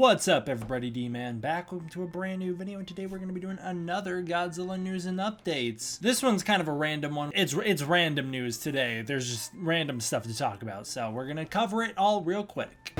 What's up everybody, D-Man back. Welcome to a brand new video, and today we're going to be doing another Godzilla news and updates. This one's kind of a random one. It's random news today. There's just random stuff to talk about, so we're going to cover it all real quick.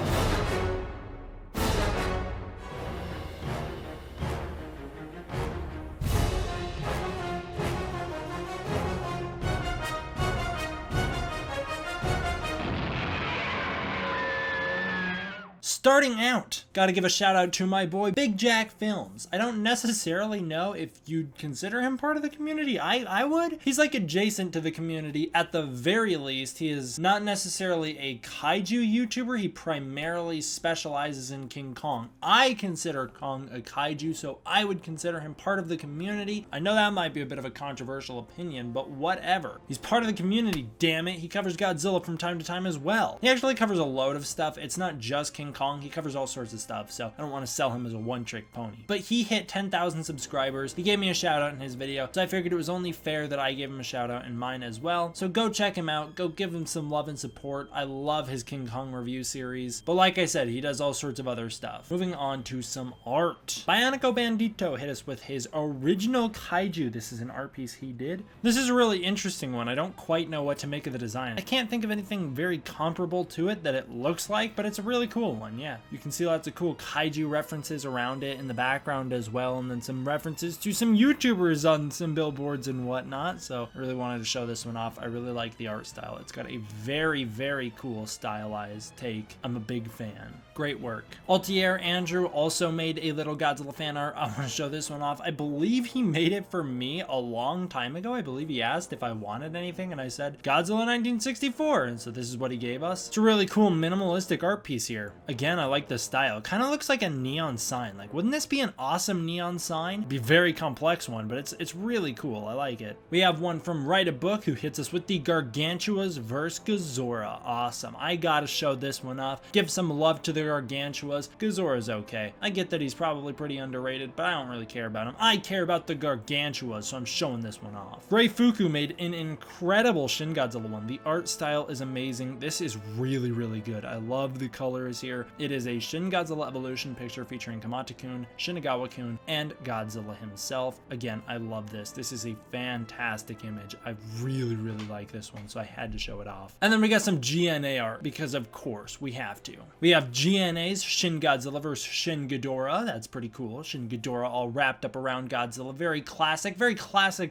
Starting out, gotta give a shout out to my boy Big Jack Films. I don't necessarily know if you'd consider him part of the community. I would. He's like adjacent to the community at the very least. He is not necessarily a kaiju YouTuber. He primarily specializes in King Kong. I consider Kong a kaiju, so I would consider him part of the community. I know that might be a bit of a controversial opinion, but whatever. He's part of the community, damn it. He covers Godzilla from time to time as well. He actually covers a load of stuff. It's not just King Kong. He covers all sorts of stuff, so I don't want to sell him as a one-trick pony. But he hit 10,000 subscribers. He gave me a shout out in his video, so I figured it was only fair that I gave him a shout out in mine as well. So go check him out. Go give him some love and support. I love his King Kong review series. But like I said, he does all sorts of other stuff. Moving on to some art. Bionico Bandito hit us with his original kaiju. This is an art piece he did. This is a really interesting one. I don't quite know what to make of the design. I can't think of anything very comparable to it that it looks like, but it's a really cool one. Yeah, you can see lots of cool kaiju references around it in the background as well, and then some references to some YouTubers on some billboards and whatnot. So I really wanted to show this one off. I really like the art style. It's got a very, very cool stylized take. I'm a big fan. Great work. Altier Andrew also made a little Godzilla fan art. I want to show this one off. I believe he made it for me a long time ago. I believe he asked if I wanted anything, and I said Godzilla 1964, and so this is what he gave us. It's a really cool minimalistic art piece here. Again, I like the style. It kind of looks like a neon sign. Like, wouldn't this be an awesome neon sign? It'd be a very complex one, but it's really cool. I like it. We have one from Write a Book who hits us with the Gargantuas vs. Ghidorah. Awesome. I gotta show this one off. Give some love to the Gargantuas. Ghidorah's okay. I get that he's probably pretty underrated, but I don't really care about him. I care about the Gargantuas, so I'm showing this one off. Ray Fuku made an incredible Shin Godzilla one. The art style is amazing. This is really, really good. I love the colors here. It is a Shin Godzilla Evolution picture featuring Kamata-kun, Shinagawa-kun, and Godzilla himself. Again, I love this. This is a fantastic image. I really, really like this one, so I had to show it off. And then we got some GNA art, because of course we have to. We have GNA's Shin Godzilla vs. Shin Ghidorah. That's pretty cool. Shin Ghidorah all wrapped up around Godzilla. Very classic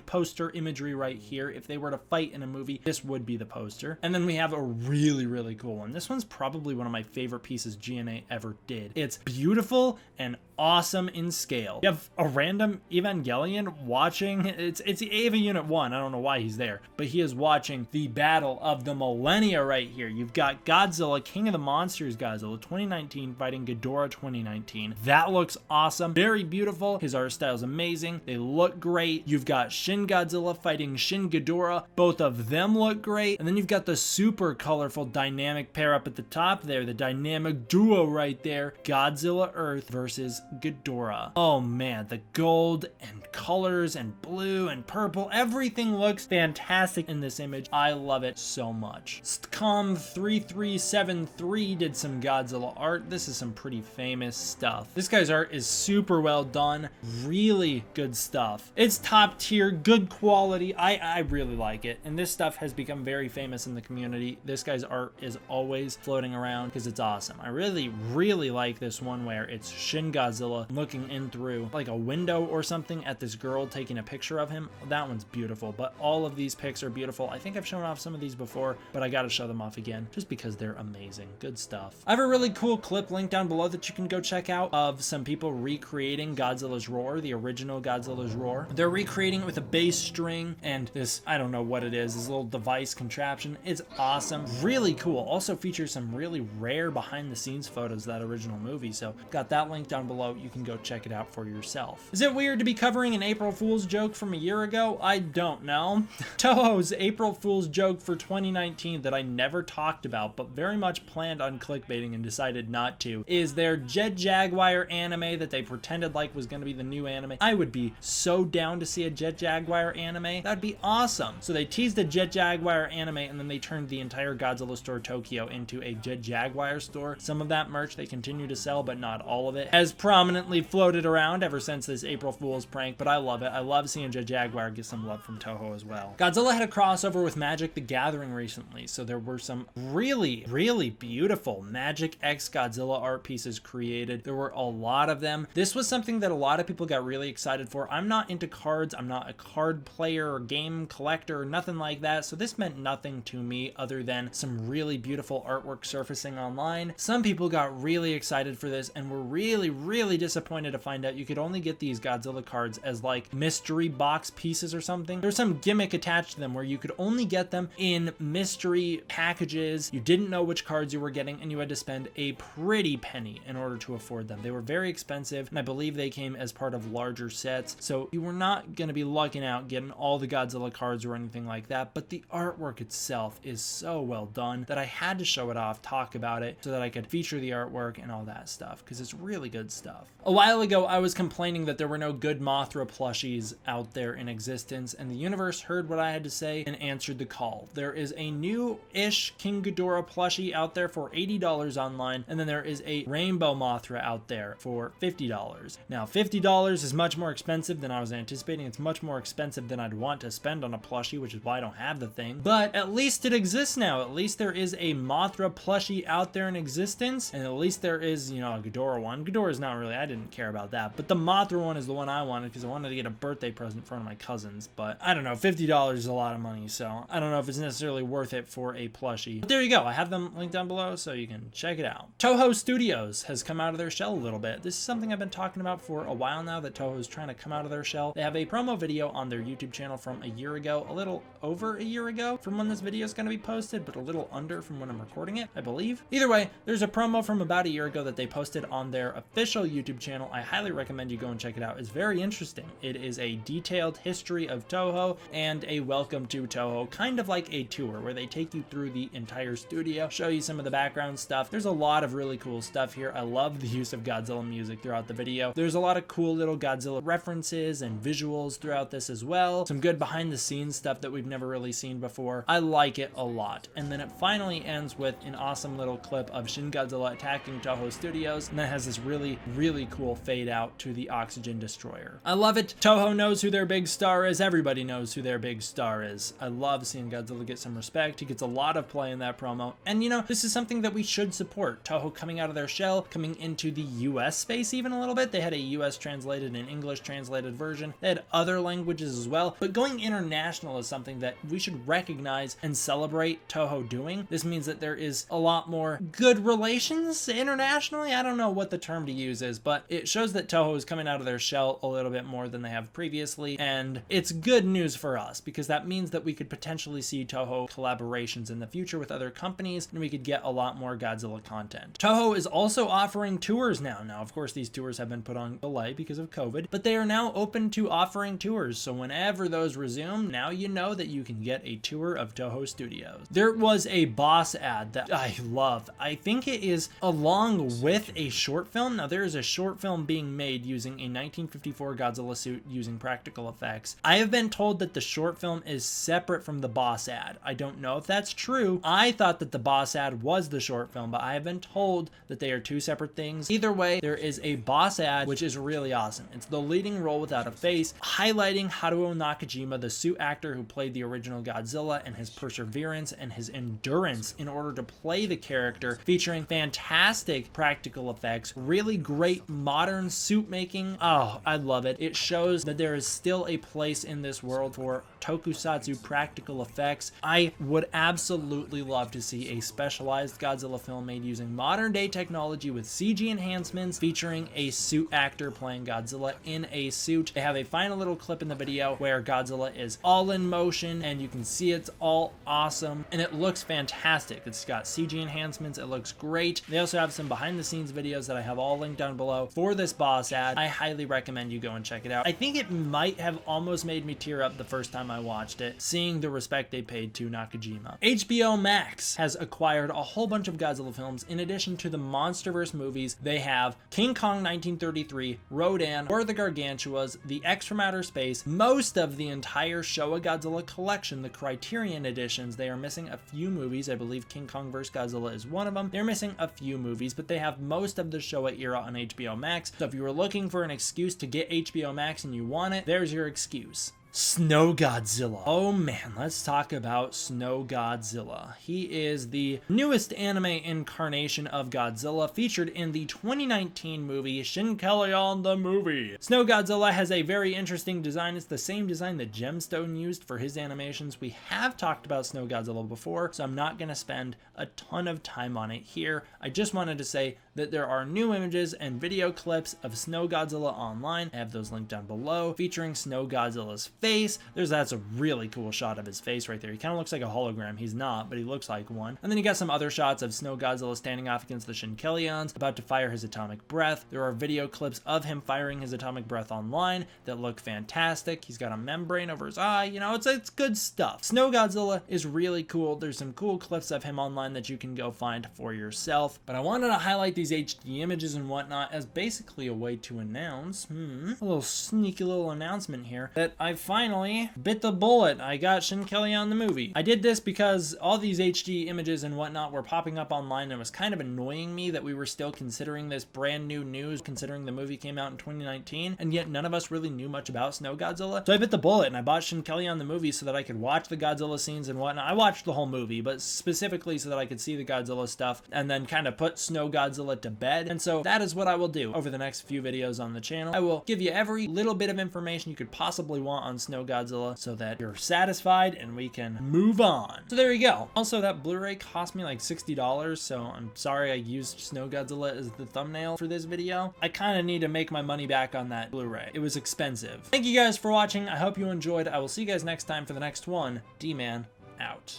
poster imagery right here. If they were to fight in a movie, this would be the poster. And then we have a really, really cool one. This one's probably one of my favorite pieces GNA ever did. It's beautiful and awesome in scale. You have a random Evangelion watching, it's Eva Unit 1, I don't know why he's there, but he is watching the Battle of the Millennia right here. You've got Godzilla, King of the Monsters Godzilla 2019 fighting Ghidorah 2019. That looks awesome, very beautiful. His art style is amazing. They look great. You've got Shin Godzilla fighting Shin Ghidorah. Both of them look great. And then you've got the super colorful dynamic pair up at the top there, the dynamic duo right there, Godzilla Earth versus Ghidorah. Oh man, the gold and colors and blue and purple, everything looks fantastic in this image. I love it so much. Stcom3373 did some Godzilla art. This is some pretty famous stuff. This guy's art is super well done. Really good stuff. It's top tier, good quality. I really like it. And this stuff has become very famous in the community. This guy's art is always floating around because it's awesome. I really, really like this one where it's Shin Godzilla looking in through like a window or something at this girl taking a picture of him. That one's beautiful, but all of these pics are beautiful. I think I've shown off some of these before, but I gotta show them off again just because they're amazing. Good stuff. I have a really cool clip linked down below that you can go check out of some people recreating Godzilla's Roar, the original Godzilla's Roar. They're recreating it with a bass string and this, I don't know what it is, this little device contraption. It's awesome. Really cool. Also features some really rare behind the scenes photos of that original movie, so got that link down below. You can go check it out for yourself. Is it weird to be covering an April Fool's joke from a year ago? I don't know. Toho's April Fool's joke for 2019 that I never talked about, but very much planned on clickbaiting and decided decided not to, is their Jet Jaguar anime that they pretended like was going to be the new anime. I would be so down to see a Jet Jaguar anime. That'd be awesome. So they teased a Jet Jaguar anime, and then they turned the entire Godzilla store Tokyo into a Jet Jaguar store. Some of that merch they continue to sell, but not all of it, has prominently floated around ever since this April Fool's prank, but I love it. I love seeing Jet Jaguar get some love from Toho as well. Godzilla had a crossover with Magic the Gathering recently, so there were some really, really beautiful Magic X Godzilla art pieces created. There were a lot of them. This was something that a lot of people got really excited for. I'm not into cards. I'm not a card player or game collector or nothing like that, so this meant nothing to me other than some really beautiful artwork surfacing online. Some people got really excited for this and were really, really disappointed to find out you could only get these Godzilla cards as like mystery box pieces or something. There's some gimmick attached to them where you could only get them in mystery packages. You didn't know which cards you were getting, and you had to spend a pretty penny in order to afford them. They were very expensive, and I believe they came as part of larger sets, so you were not going to be lucking out getting all the Godzilla cards or anything like that, but the artwork itself is so well done that I had to show it off, talk about it, so that I could feature the artwork and all that stuff, because it's really good stuff. A while ago, I was complaining that there were no good Mothra plushies out there in existence, and the universe heard what I had to say and answered the call. There is a new-ish King Ghidorah plushie out there for $80 online, and then there is a Rainbow Mothra out there for $50. Now, $50 is much more expensive than I was anticipating. It's much more expensive than I'd want to spend on a plushie, which is why I don't have the thing. But at least it exists now. At least there is a Mothra plushie out there in existence, and at least there is, you know, a Ghidorah one. Ghidorah is not really, I didn't care about that, but the Mothra one is the one I wanted because I wanted to get a birthday present for one of my cousins. But I don't know, $50 is a lot of money, so I don't know if it's necessarily worth it for a plushie. But there you go. I have them linked down below so you can check it out. Toho Studios has come out of their shell a little bit. This is something I've been talking about for a while now, that Toho is trying to come out of their shell. They have a promo video on their YouTube channel from a year ago, a little over a year ago from when this video is going to be posted, but a little under from when I'm recording it, I believe. Either way, there's a promo from about a year ago that they posted on their official YouTube channel. I highly recommend you go and check it out. It's very interesting. It is a detailed history of Toho and a welcome to Toho, kind of like a tour where they take you through the entire studio, show you some of the background stuff. There's a lot of really cool stuff here. I love the use of Godzilla music throughout the video. There's a lot of cool little Godzilla references and visuals throughout this as well. Some good behind the scenes stuff that we've never really seen before. I like it a lot. And then it finally ends with an awesome little clip of Shin Godzilla attacking Toho Studios, and that has this really, really cool fade out to the Oxygen Destroyer. I love it. Toho knows who their big star is. Everybody knows who their big star is. I love seeing Godzilla get some respect. He gets a lot of play in that promo. And you know, this is something that we should support. Toho coming out of their shell, coming into the US space even a little bit. They had a US translated and English translated version. They had other languages as well. But going international is something that we should recognize and celebrate Toho doing. This means that there is a lot more good relations internationally. I don't know what the term to use is, but it shows that Toho is coming out of their shell a little bit more than they have previously. And it's good news for us because that means that we could potentially see Toho collaborations in the future with other companies, and we could get a lot more Godzilla content. Toho is also offering tours now. Now, of course, these tours have been put on delay because of COVID, but they are now open to offering tours. So whenever those resume, now you know that you can get a tour of Toho Studios. There was a boss ad that I love. I think it is along with a short film. Now, there is a short film being made using a 1954 Godzilla suit using practical effects. I have been told that the short film is separate from the boss ad. I don't know if that's true. I thought that the boss ad was the short film, but I have been told that they are two separate things. Either way, there is a boss ad, which is really awesome. It's the leading role without a face, highlighting Haruo Nakajima, the suit actor who played the original Godzilla, and his perseverance and his endurance in order to play the character, featuring fantastic practical effects, really great modern suit making. Oh, I love it. It shows that there is still a place in this world for tokusatsu practical effects. I would absolutely love to see a specialized Godzilla film made using modern day technology with CG enhancements, featuring a suit actor playing Godzilla in a suit. They have a final little clip in the video where Godzilla is all in motion and you can see it's all awesome and it looks fantastic. It's got CG enhancements. It looks great. They also have some behind the scenes videos that I have all linked down below for this boss ad. I highly recommend you go and check it out. I think it might have almost made me tear up the first time I watched it, seeing the respect they paid to Nakajima. HBO Max has acquired a whole bunch of Godzilla films in addition addition to the MonsterVerse movies, they have King Kong 1933, Rodan, War of the Gargantuas, The X from Outer Space, most of the entire Showa Godzilla collection, the Criterion editions. They are missing a few movies. I believe King Kong vs. Godzilla is one of them. They're missing a few movies, but they have most of the Showa era on HBO Max. So if you were looking for an excuse to get HBO Max and you want it, there's your excuse. Snow Godzilla. Oh man, let's talk about Snow Godzilla. He is the newest anime incarnation of Godzilla, featured in the 2019 movie Shinkelion the movie. Snow Godzilla has a very interesting design. It's the same design that Gemstone used for his animations. We have talked about Snow Godzilla before, so I'm not going to spend a ton of time on it here. I just wanted to say that there are new images and video clips of Snow Godzilla online. I have those linked down below, featuring Snow Godzilla's face. That's a really cool shot of his face right there. He kind of looks like a hologram. He's not, but he looks like one. And then you got some other shots of Snow Godzilla standing off against the Shinkelions, about to fire his atomic breath. There are video clips of him firing his atomic breath online that look fantastic. He's got a membrane over his eye. You know, it's good stuff. Snow Godzilla is really cool. There's some cool clips of him online that you can go find for yourself. But I wanted to highlight these HD images and whatnot as basically a way to announce, a little sneaky little announcement here, that I finally bit the bullet. I got Shinkelion the movie. I did this because all these HD images and whatnot were popping up online, and it was kind of annoying me that we were still considering this brand new news, considering the movie came out in 2019, and yet none of us really knew much about Snow Godzilla. So I bit the bullet and I bought Shinkelion the movie so that I could watch the Godzilla scenes and whatnot. I watched the whole movie, but specifically so that I could see the Godzilla stuff and then kind of put Snow Godzilla to bed. And so that is what I will do over the next few videos on the channel. I will give you every little bit of information you could possibly want on Snow Godzilla so that you're satisfied and we can move on. So there you go. Also, that Blu-ray cost me like $60, so I'm sorry I used Snow Godzilla as the thumbnail for this video. I kind of need to make my money back on that Blu-ray. It was expensive. Thank you guys for watching. I hope you enjoyed. I will see you guys next time for the next one. D-Man out.